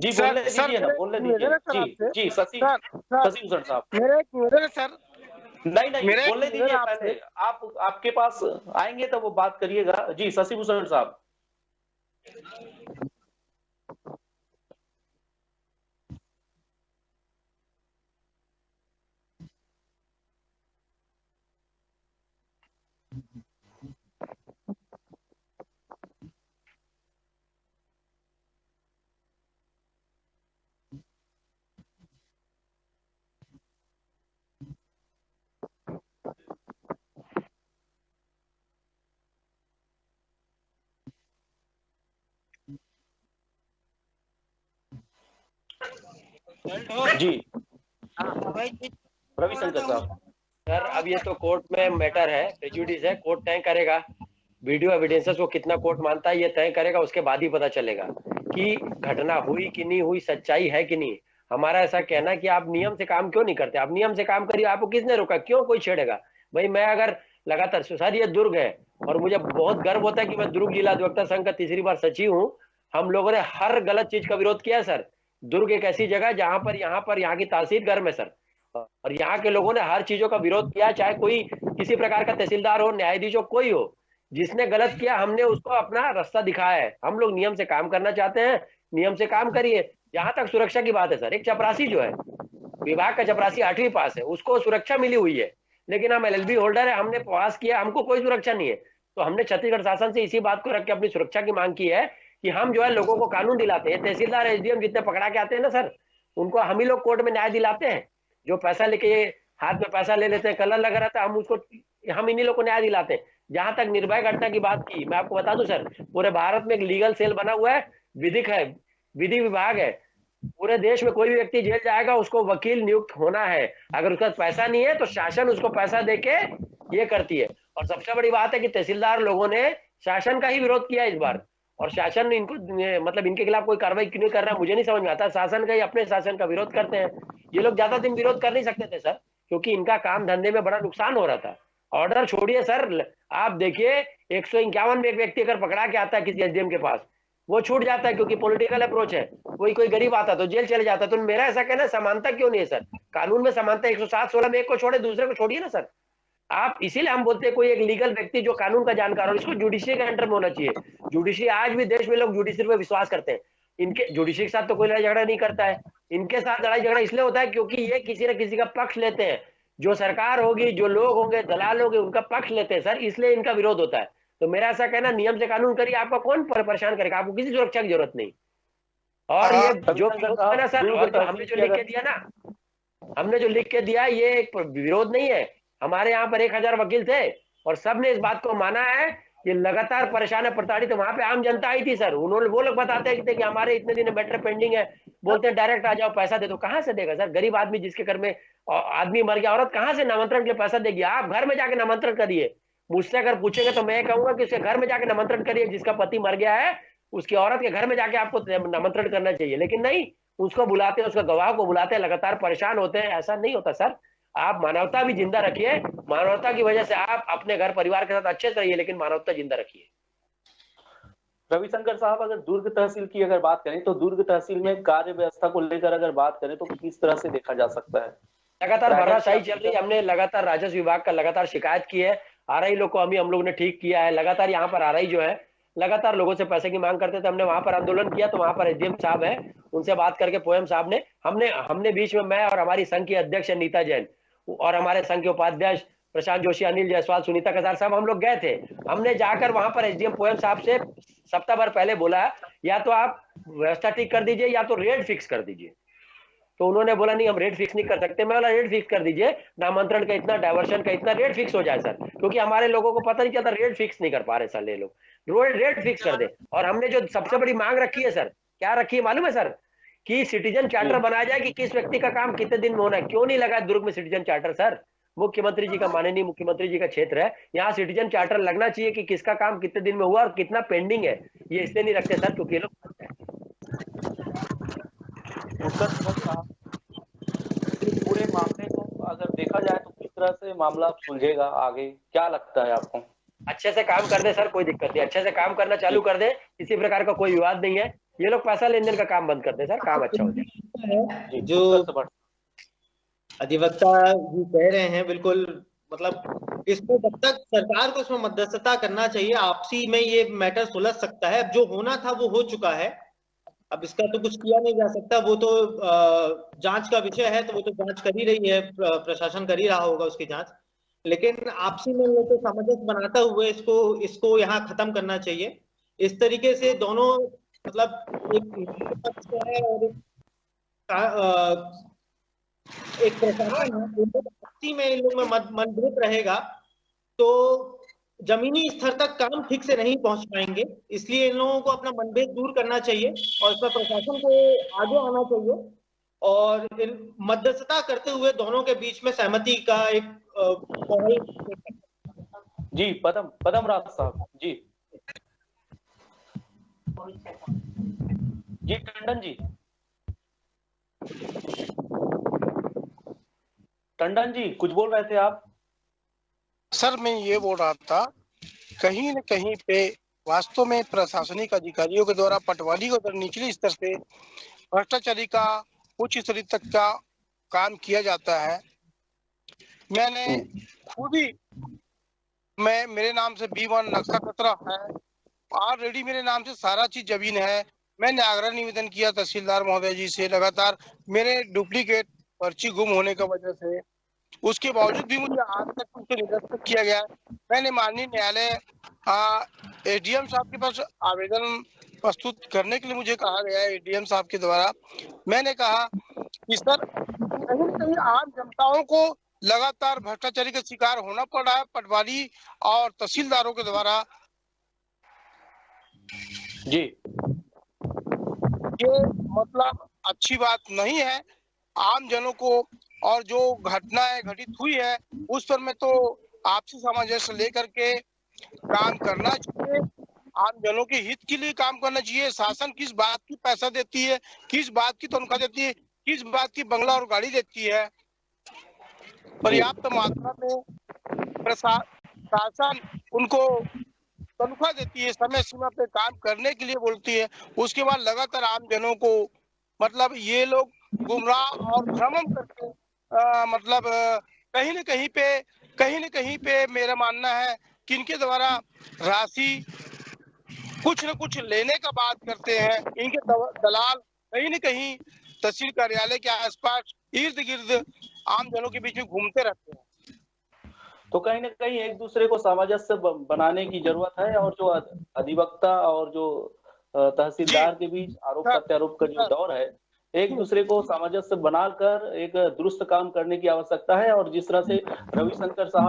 जी sir बोलने sir दीजिए ना, मेरा एक बोलने निवेदन दीजिए। है सर जी आपसे। जी, शशि सर सर शशि भूषण साहब। मेरा एक निवेदन है सर। नहीं नहीं, मेरा एक बोलने निवेदन दीजिए है आपसे। पहले। आप आपके पास आएंगे तो वो बात करिएगा। जी शशि भूषण साहब। जी रविशंकर साहब। सर अब ये तो कोर्ट में मैटर है, प्रेजुडिस है, कोर्ट तय करेगा। वीडियो एविडेंसेस को कितना कोर्ट मानता है ये तय करेगा, उसके बाद ही पता चलेगा कि घटना हुई कि नहीं हुई, सच्चाई है कि नहीं। हमारा ऐसा कहना है कि आप नियम से काम क्यों नहीं करते? आप नियम से काम करिए, आपको किसने रोका? क्यों कोई छेड़ेगा? भाई मैं अगर लगातार, सर ये दुर्ग है और मुझे बहुत गर्व होता है कि मैं दुर्ग जिला अधिवक्ता संघ का तीसरी बार सचिव हूँ। हम लोगों ने हर गलत चीज का विरोध किया है सर। दुर्ग एक ऐसी जगह जहां पर यहाँ की तहसील गर्म है सर, और यहाँ के लोगों ने हर चीजों का विरोध किया, चाहे कोई किसी प्रकार का तहसीलदार हो, न्यायाधीश हो, कोई हो। जिसने गलत किया हमने उसको अपना रास्ता दिखाया है। हम लोग नियम से काम करना चाहते हैं, नियम से काम करिए। जहां तक सुरक्षा की बात है सर, एक चपरासी जो है, विभाग का चपरासी 8वीं पास है, उसको सुरक्षा मिली हुई है, लेकिन हम एलएलबी होल्डर है, हमने पास किया, हमको कोई सुरक्षा नहीं है। तो हमने छत्तीसगढ़ शासन से इसी बात को रख के अपनी सुरक्षा की मांग की है कि हम जो है लोगों को कानून दिलाते हैं। तहसीलदार एसडीएम जितने पकड़ा के आते हैं ना सर, उनको हम ही लोग कोर्ट में न्याय दिलाते हैं। जो पैसा लेके हाथ में पैसा ले लेते हैं, कलर लगा रहता है, हम इन्हीं लोग को न्याय दिलाते हैं। जहां तक निर्भया घटना की बात की, मैं आपको बता दूं सर, पूरे भारत में एक लीगल सेल बना हुआ है, विधिक है, विधि विभाग है। पूरे देश में कोई भी व्यक्ति जेल जाएगा उसको वकील नियुक्त होना है। अगर उसका पैसा नहीं है तो शासन उसको पैसा देके ये करती है। और सबसे बड़ी बात है कि तहसीलदार लोगों ने शासन का ही विरोध किया इस बार, और शासन ने इनको मतलब इनके खिलाफ कोई कार्रवाई क्यों नहीं कर रहा है मुझे नहीं समझ में आता। शासन का ही अपने शासन का विरोध करते हैं। ये लोग ज्यादा दिन विरोध कर नहीं सकते थे सर, क्योंकि इनका काम धंधे में बड़ा नुकसान हो रहा था। ऑर्डर छोड़िए सर, आप देखिए 151 में एक व्यक्ति अगर पकड़ा के आता है किसी एसडीएम के पास, वो छूट जाता है क्योंकि पॉलिटिकल अप्रोच है। कोई कोई गरीब आता तो जेल चले जाता। तो मेरा ऐसा कहना है, समानता क्यों नहीं है सर? कानून में समानता 107-16 में एक को छोड़े दूसरे को छोड़िए ना सर। आप इसीलिए हम बोलते हैं कोई एक लीगल व्यक्ति जो कानून का जानकार हो, इसको जुडिशरी के अंडर में होना चाहिए। जुडिशरी, आज भी देश में लोग जुडिशरी पे विश्वास करते हैं। इनके जुडिशरी के साथ तो कोई लड़ाई झगड़ा नहीं करता है। इनके साथ लड़ाई झगड़ा इसलिए होता है क्योंकि ये किसी न किसी का पक्ष लेते हैं। जो सरकार होगी, जो लोग होंगे, दलाल होंगे, उनका पक्ष लेते हैं सर, इसलिए इनका विरोध होता है। तो मेरा ऐसा कहना, नियम से कानून करिए, आपका कौन परेशान करेगा? आपको किसी सुरक्षा की जरूरत नहीं। और ये जो रविशंकर विरोध है ना साहब, सर, दुर्ग और जो हमने तहसील जो की लिख के अगर दिया ना, हमने जो लिख के दिया, ये एक विरोध नहीं है। हमारे यहाँ पर 1000 वकील थे और सबने इस बात को माना है कि लगातार परेशान है, प्रताड़ित। वहां पे आम जनता आई थी सर, उन्होंने, वो लोग बताते थे कि हमारे इतने दिन मैटर पेंडिंग है, बोलते हैं डायरेक्ट आ जाओ पैसा दे दो। कहां से देगा सर? गरीब आदमी जिसके घर में आदमी मर गया, औरत कहां से नामांतरण के लिए पैसा देगी? आप घर में जाके नामांतरण करिए। मुझसे अगर पूछेंगे तो मैं कहूंगा कि उसके घर में जाके नामांतरण करिए। जिसका पति मर गया है उसकी औरत के घर में जाके आपको नामांतरण करना चाहिए, लेकिन नहीं, उसको बुलाते हैं, उसका गवाह को बुलाते हैं, लगातार परेशान होते हैं। ऐसा नहीं होता सर। आप मानवता भी जिंदा रखिए। मानवता की वजह से आप अपने घर परिवार के साथ अच्छे से रहिए, लेकिन मानवता जिंदा रखिए। रविशंकर साहब, अगर दुर्ग तहसील की अगर बात करें तो दुर्ग तहसील में कार्य व्यवस्था को लेकर अगर बात करें तो किस तरह से देखा जा सकता है? लगातार प्राइवेट भर्राशाही चल रही है। हमने लगातार राजस्व विभाग का लगातार शिकायत की है। आरआई लोग को हम लोग ने ठीक किया है। लगातार यहाँ पर आरआई जो है लगातार लोगों से पैसे की मांग करते थे। हमने वहां पर आंदोलन किया तो वहां पर एसडीएम साहब है, उनसे बात करके पोएम साहब ने, हमने हमने बीच में, मैं और हमारी संघ की अध्यक्ष नीता जैन और हमारे संघ के उपाध्यक्ष प्रशांत जोशी, अनिल जायसवाल, सुनीता कसार साहब, हम लोग गए थे। हमने जाकर वहां पर एसडीएम पोएम साहब से सप्ताह भर पहले बोला, या तो आप व्यवस्था ठीक कर दीजिए या तो रेट फिक्स कर दीजिए। तो उन्होंने बोला नहीं, हम रेट फिक्स नहीं कर सकते। मैं बोला रेट फिक्स कर दीजिए, नामांतरण का इतना, डायवर्शन का इतना, रेट फिक्स हो जाए सर, क्योंकि हमारे लोगों को पता नहीं चलता, रेट फिक्स नहीं कर पा रहे सर ये लोग। रेट फिक्स कर दे। और हमने जो सबसे बड़ी मांग रखी है सर, क्या रखी है मालूम है सर? कि सिटीजन चार्टर बनाया जाए कि किस व्यक्ति का काम कितने दिन में होना है। क्यों नहीं लगा दुर्ग में सिटीजन चार्टर सर? मुख्यमंत्री जी का, माननीय मुख्यमंत्री जी का क्षेत्र है, यहाँ सिटीजन चार्टर लगना चाहिए कि किसका काम कितने दिन में हुआ और कितना पेंडिंग है। ये इसलिए नहीं रखते सर क्योंकि ये लोग पूरे मामले को अगर देखा जाए तो किस तरह से मामला सुलझेगा आगे, क्या लगता है आपको? अच्छे से काम कर दे सर, कोई दिक्कत नहीं, अच्छे से काम करना चालू जी कर दे, किसी प्रकार का कोई विवाद नहीं है। ये लोग पैसा लेन देन का काम बंद कर दे सर, काम अच्छा हो जाए। जो अधिवक्ता जी कह रहे हैं बिल्कुल, मतलब इसको जब तक सरकार को इसमें मध्यस्थता करना चाहिए, आपसी में ये मैटर सुलझ सकता है। अब जो होना था वो हो चुका है, अब इसका तो कुछ किया नहीं जा सकता। वो तो जांच का विषय है, तो वो तो जांच कर ही रही है, प्रशासन कर ही रहा होगा उसकी जांच। लेकिन आपसी में लोग को सामंजस्य बनाते हुए इसको इसको यहाँ खत्म करना चाहिए। इस तरीके से दोनों, मतलब एक पक्ष है और एक प्रशासन है, आपसी में इन लोगों में मतभेद रहेगा तो जमीनी स्तर तक काम ठीक से नहीं पहुंच पाएंगे। इसलिए इन लोगों को अपना मनभेद दूर करना चाहिए और इसमें प्रशासन को आगे आना चाहिए और मध्यस्थता करते हुए दोनों के बीच में सहमति का एक पहल। जी पदम राज साहब जी, जी टंडन जी, टंडन जी कुछ बोल रहे थे आप? सर मैं ये बोल रहा था, कहीं न कहीं पे वास्तव में प्रशासनिक अधिकारियों के द्वारा पटवारी को निचले स्तर से भ्रष्टाचारी का उच्च स्तर तक का काम किया जाता है। मैंने खुद ही, मेरे नाम से B1 नक्शा खतरा है, ऑलरेडी मेरे नाम से सारा चीज जमीन है। मैंने आग्रह निवेदन किया तहसीलदार महोदय जी से, लगातार मेरे डुप्लीकेट पर्ची गुम होने की वजह से, उसके बावजूद भी मुझे आज तक उनसे निरस्त किया गया। मैंने माननीय न्यायालय एसडीएम साहब के पास आवेदन प्रस्तुत करने के लिए मुझे कहा गया है एसडीएम साहब के द्वारा। मैंने कहा कि सर कहीं न कहीं आम जनताओं को लगातार भ्रष्टाचारी का शिकार होना पड़ रहा है पटवारी और तहसीलदारों के द्वारा। जी, ये मतलब अच्छी बात नहीं है आम जनों को, और जो घटनाएं घटित हुई है उस पर मैं तो आपसी सामंजस्य लेकर के काम करना चाहिए, आम जनों के हित के लिए काम करना चाहिए। शासन किस बात की पैसा देती है, किस बात की तनख्वाह देती है, किस बात की बंगला और गाड़ी देती है, पर्याप्त मात्रा में प्रशासन उनको तनख्वाह देती है, समय सीमा पे काम करने के लिए बोलती है, उसके बाद लगातार आम जनों को मतलब ये लोग गुमराह और भ्रमण करके मतलब कहीं न कहीं पे मेरा मानना है कि इनके द्वारा राशि कुछ न कुछ लेने का बात करते हैं। इनके दलाल कहीं न कहीं तहसील कार्यालय के आसपास इर्द गिर्द आम जनों के बीच में घूमते रहते हैं। तो कहीं ना कहीं एक दूसरे को सामंजस्य बनाने की जरूरत है, और जो अधिवक्ता और जो तहसीलदार के बीच आरोप प्रत्यारोप का जो दौर है, एक दूसरे को सामंजस्य बनाकर एक दुरुस्त काम करने की आवश्यकता है। और जिस तरह से रविशंकर साहब